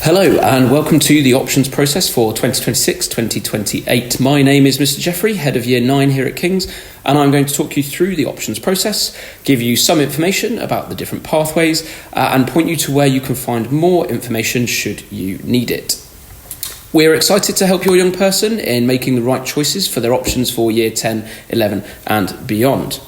Hello and welcome to the options process for 2026-2028. My name is Mr. Jeffrey, Head of Year 9 here at King's, and I'm going to talk you through the options process, give you some information about the different pathways, and point you to where you can find more information should you need it. We're excited to help your young person in making the right choices for their options for Year 10, 11 and beyond.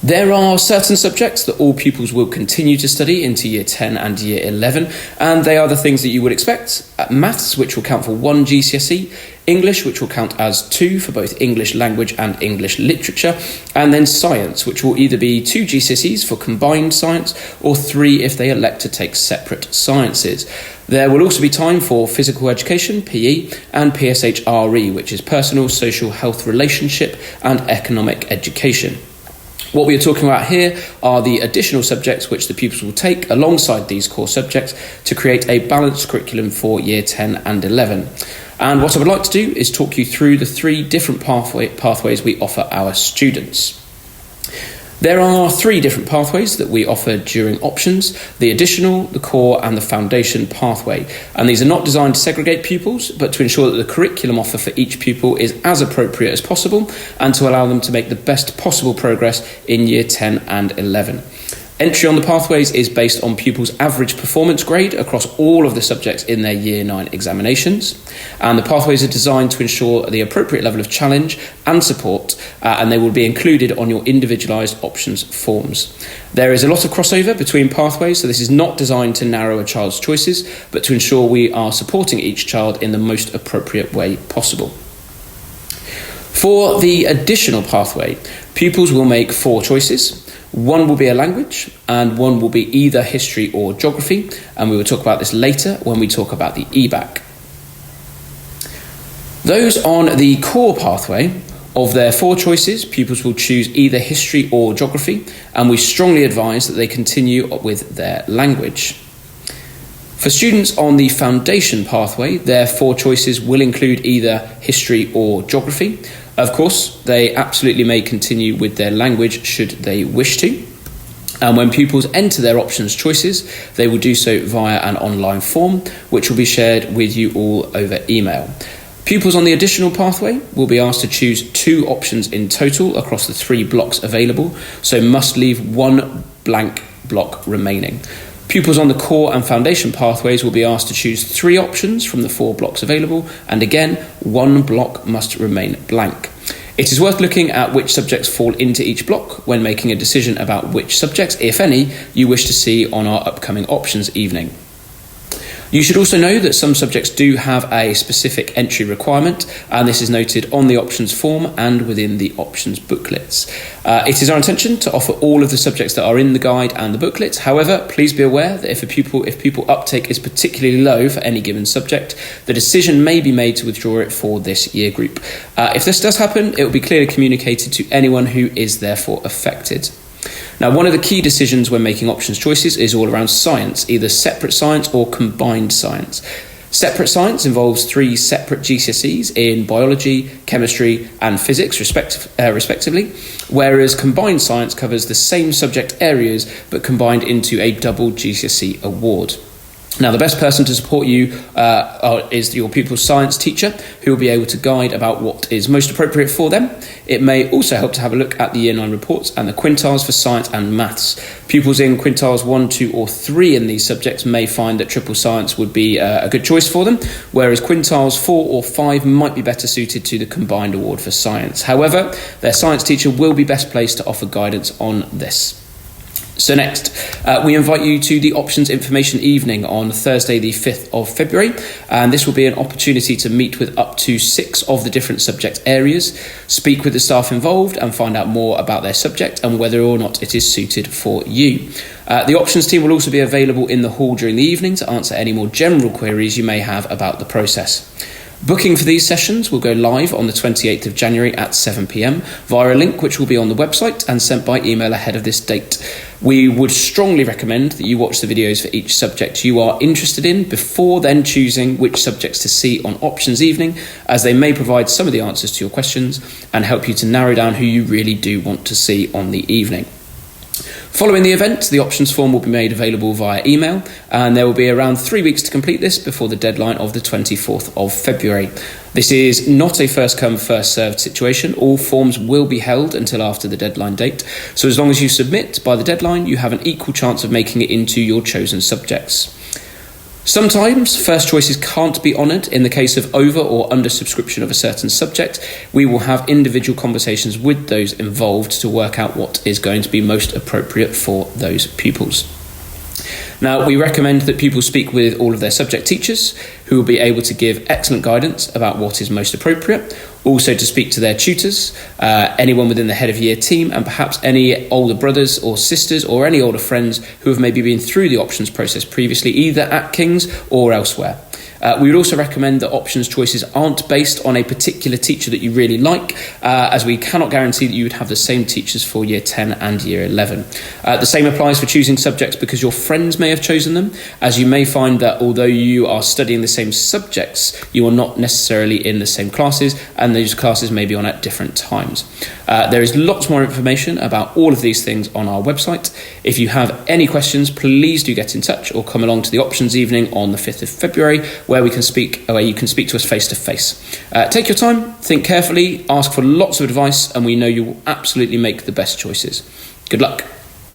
There are certain subjects that all pupils will continue to study into Year 10 and Year 11, and they are the things that you would expect. Maths, which will count for 1 GCSE, English, which will count as 2 for both English language and English literature, and then science, which will either be 2 GCSEs for combined science or 3 if they elect to take separate sciences. There will also be time for physical education, PE, and PSHRE, which is personal, social, health, relationship, and economic education. What we are talking about here are the additional subjects which the pupils will take alongside these core subjects to create a balanced curriculum for Year 10 and 11. And what I would like to do is talk you through the 3 different pathways we offer our students. There are 3 different pathways that we offer during options: the additional, the core and the foundation pathway. And these are not designed to segregate pupils, but to ensure that the curriculum offer for each pupil is as appropriate as possible and to allow them to make the best possible progress in Year 10 and 11. Entry on the pathways is based on pupils' average performance grade across all of the subjects in their Year 9 examinations. And the pathways are designed to ensure the appropriate level of challenge and support, and they will be included on your individualised options forms. There is a lot of crossover between pathways, so this is not designed to narrow a child's choices, but to ensure we are supporting each child in the most appropriate way possible. For the additional pathway, pupils will make 4 choices. 1 will be a language, and 1 will be either history or geography, and we will talk about this later when we talk about the EBAC. Those on the core pathway, of their 4 choices, pupils will choose either history or geography, and we strongly advise that they continue with their language. For students on the foundation pathway, their 4 choices will include either history or geography. Of course, they absolutely may continue with their language should they wish to. And when pupils enter their options choices, they will do so via an online form, which will be shared with you all over email. Pupils on the additional pathway will be asked to choose 2 options in total across the 3 blocks available, so must leave 1 blank block remaining. Pupils on the core and foundation pathways will be asked to choose 3 options from the 4 blocks available, and again, 1 block must remain blank. It is worth looking at which subjects fall into each block when making a decision about which subjects, if any, you wish to see on our upcoming options evening. You should also know that some subjects do have a specific entry requirement, and this is noted on the options form and within the options booklets. It is our intention to offer all of the subjects that are in the guide and the booklet. However, please be aware that if pupil uptake is particularly low for any given subject, the decision may be made to withdraw it for this year group. If this does happen, it will be clearly communicated to anyone who is therefore affected. Now, one of the key decisions when making options choices is all around science, either separate science or combined science. Separate science involves 3 separate GCSEs in biology, chemistry and physics respectively, whereas combined science covers the same subject areas but combined into a double GCSE award. Now, the best person to support you is your pupil's science teacher, who will be able to guide about what is most appropriate for them. It may also help to have a look at the Year 9 reports and the quintiles for science and maths. Pupils in quintiles 1, 2 or 3 in these subjects may find that triple science would be a good choice for them, whereas quintiles 4 or 5 might be better suited to the combined award for science. However, their science teacher will be best placed to offer guidance on this. So next, we invite you to the options information evening on Thursday the 5th of February, and this will be an opportunity to meet with up to 6 of the different subject areas, speak with the staff involved and find out more about their subject and whether or not it is suited for you. The options team will also be available in the hall during the evening to answer any more general queries you may have about the process. Booking for these sessions will go live on the 28th of January at 7 p.m. via a link which will be on the website and sent by email ahead of this date. We would strongly recommend that you watch the videos for each subject you are interested in before then choosing which subjects to see on options evening, as they may provide some of the answers to your questions and help you to narrow down who you really do want to see on the evening. Following the event, the options form will be made available via email, and there will be around 3 weeks to complete this before the deadline of the 24th of February. This is not a first-come, first-served situation. All forms will be held until after the deadline date. So as long as you submit by the deadline, you have an equal chance of making it into your chosen subjects. Sometimes first choices can't be honoured. In the case of over or under subscription of a certain subject, we will have individual conversations with those involved to work out what is going to be most appropriate for those pupils. Now, we recommend that pupils speak with all of their subject teachers, who will be able to give excellent guidance about what is most appropriate. Also to speak to their tutors, anyone within the head of year team, and perhaps any older brothers or sisters or any older friends who have maybe been through the options process previously, either at King's or elsewhere. We would also recommend that options choices aren't based on a particular teacher that you really like, as we cannot guarantee that you would have the same teachers for year 10 and year 11. The same applies for choosing subjects because your friends may have chosen them, as you may find that although you are studying the same subjects, you are not necessarily in the same classes, and those classes may be on at different times. There is lots more information about all of these things on our website. If you have any questions, please do get in touch or come along to the options evening on the 5th of February, where you can speak to us face to face. Take your time, think carefully, ask for lots of advice, and we know you will absolutely make the best choices. Good luck.